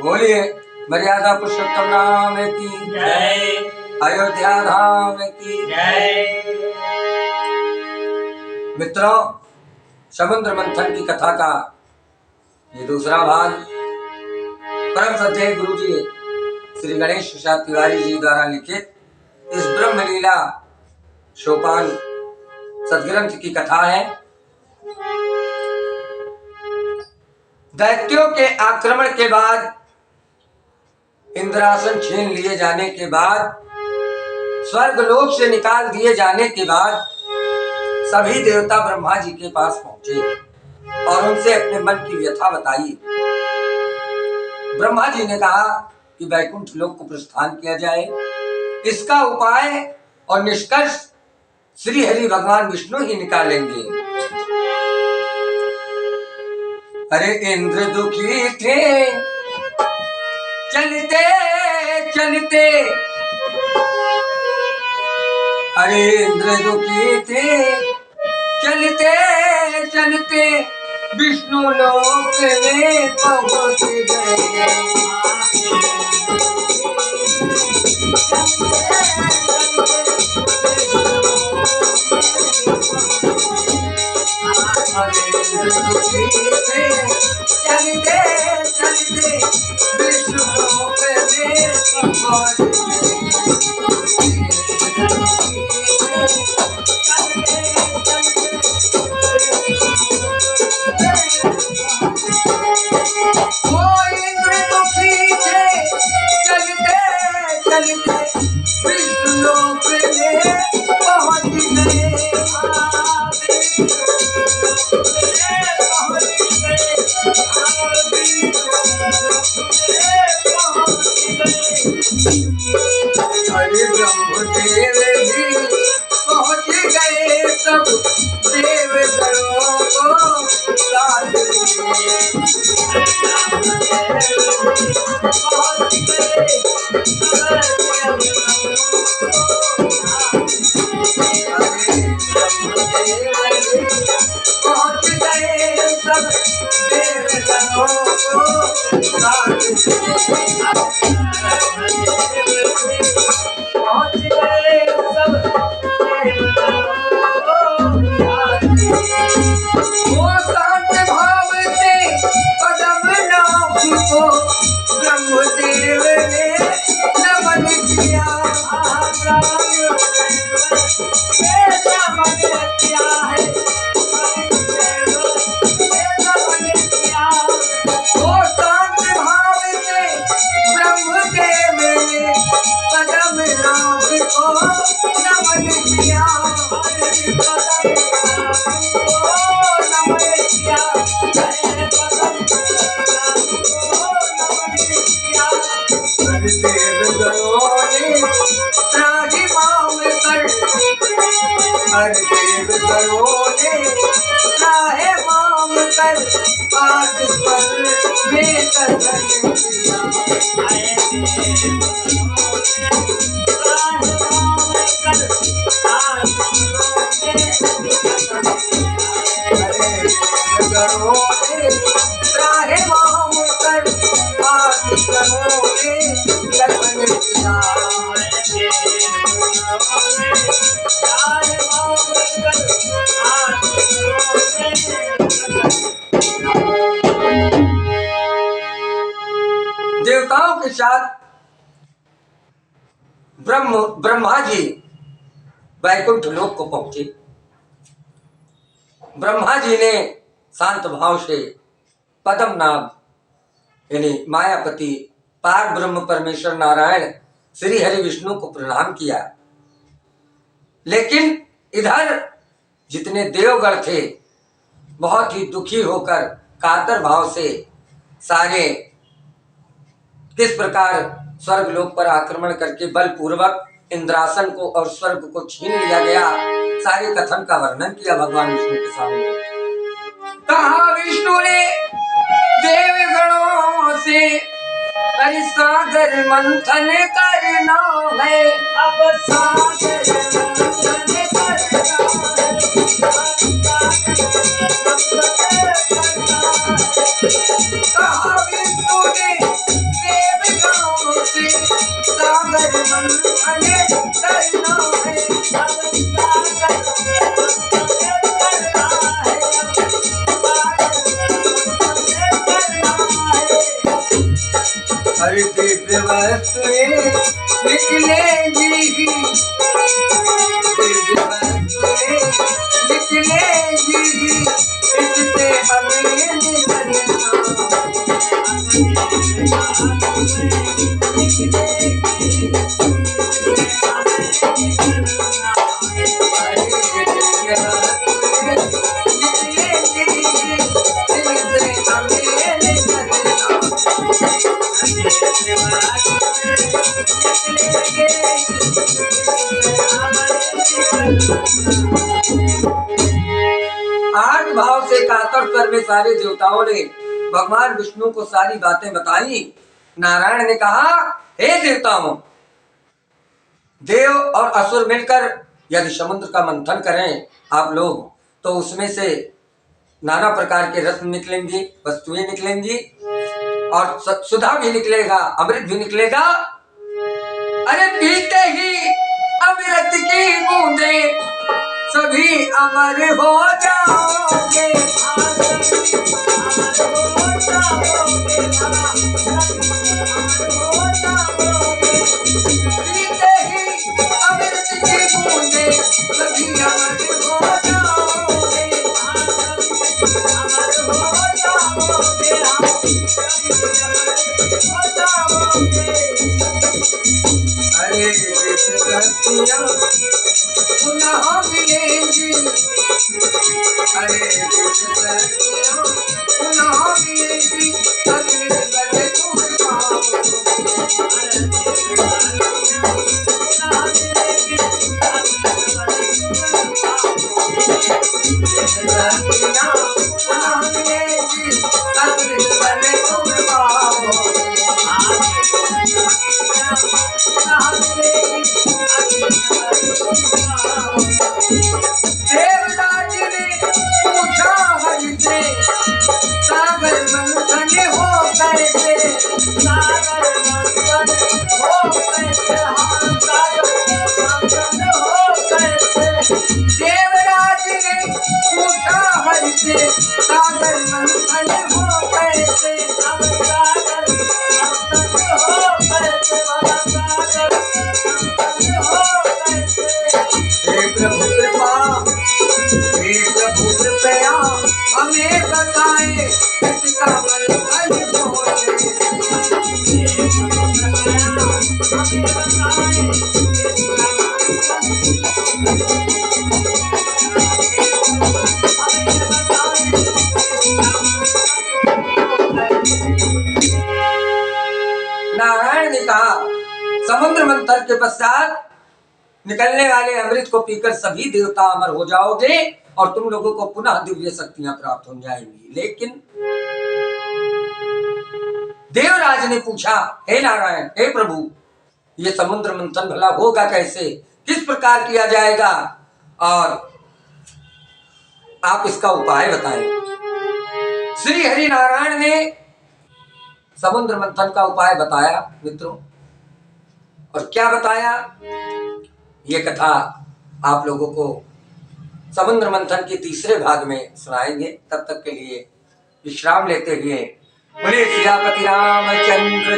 बोलिए मर्यादा पुरुषोत्तम राम की जय। अयोध्या धाम की जय। मित्रों, समुद्र मंथन की कथा का ये दूसरा भाग परम श्रद्धेय गुरु जी श्री गणेश प्रसाद तिवारी जी द्वारा लिखित इस ब्रह्म लीला सोपान सदग्रंथ की कथा है। दैत्यों के आक्रमण के बाद, इंद्रासन छीन लिए जाने के बाद, स्वर्गलोक से निकाल दिए जाने के बाद सभी देवता ब्रह्मा जी के पास पहुंचे और उनसे अपने मन की व्यथा बताई। ब्रह्मा जी ने कहा कि वैकुंठ लोक को प्रस्थान किया जाए। इसका उपाय और निष्कर्ष श्री हरि भगवान विष्णु ही निकालेंगे। अरे इंद्र दुखी थे चलते चलते, अरे इंद्र दुखी थे चलते चलते, विष्णु लोक में पहुंच गए। चलते चलते विष्णु लोक में पहुंच गए। अरे ब्रह्मदेव जी पहुंच गए, सब देवगणों को साथ पहुंच गए, सब देवगणों को ब्रह्मदेव ने नमन किया। वो शांत भाव से ब्रह्मदेव ने कदम नाभ को नमन किया। हर देवगणों ने चाहे माम कर आग पर बेकदर किया। देवगणों ने चाहे माम कर आग पर बेकदर किया। देवताओं के साथ ब्रह्मा जी वैकुंठ लोक को पहुंचे। ब्रह्मा जी ने शांत भाव से पद्मनाभ यानी मायापति पार ब्रह्म परमेश्वर नारायण श्री हरि विष्णु को प्रणाम किया। लेकिन इधर जितने देवगण थे बहुत ही दुखी होकर कातर भाव से सारे किस प्रकार स्वर्गलोक पर आक्रमण करके बलपूर्वक इंद्रासन को और स्वर्ग को छीन लिया गया, सारे कथन का वर्णन किया भगवान विष्णु के सामने। कहा विष्णु ने देवगणों से, अरे सागर मंथन करना है, अब सागर मंथन करना है। कहा विष्णु ने से सागर मंथन करना है। अरे दिव्य वस्तुएं निकलेंगी, दिव्य वस्तुएं निकलेंगी, इससे हमें निकलना। आठ भाव से कातर स्वर में सारे देवताओं ने भगवान विष्णु को सारी बातें बताई। नारायण ने कहा, हे देवताओं, देव और असुर मिलकर यदि समुद्र का मंथन करें आप लोग, तो उसमें से नाना प्रकार के रत्न निकलेंगी, वस्तुएं निकलेंगी और सुधा भी निकलेगा, अमृत भी निकलेगा। अरे पीते ही अमृत की बूंदे सभी अमर हो जाओगे। पीते ही अमृत की बूंदे सभी अमर हो जाओगे। अरे शक्तियाँ पुनः मिलेंगी, अरे शक्तियाँ पुनः मिलेंगी, अगले बड़े तुम देवराज ने पूछा हरि से, सागर मंथन हो कैसे, सागर मंथन हो कैसे, हाँ सागर मंथन हो कैसे। देवराज ने पूछा हरि से, सागर मंथन हो कैसे, अब सागर मंथन हो कैसे, सागर मंथन हो कैसे। हे प्रभु कृपा, हे प्रभु कृपया हमें बताए, इसका मंथन बोले। नारायण ने कहा, समुद्र मंथन के पश्चात निकलने वाले अमृत को पीकर सभी देवता अमर हो जाओगे और तुम लोगों को पुनः दिव्य शक्तियां प्राप्त हो जाएंगी। लेकिन देवराज ने पूछा, हे नारायण, हे प्रभु, ये समुद्र मंथन भला होगा कैसे, किस प्रकार किया जाएगा और आप इसका उपाय बताएं। श्री हरि नारायण ने समुद्र मंथन का उपाय बताया मित्रों, और क्या बताया ये कथा आप लोगों को समुद्र मंथन के तीसरे भाग में सुनाएंगे। तब तक के लिए विश्राम लेते हुए बोले सियापति रामचंद्र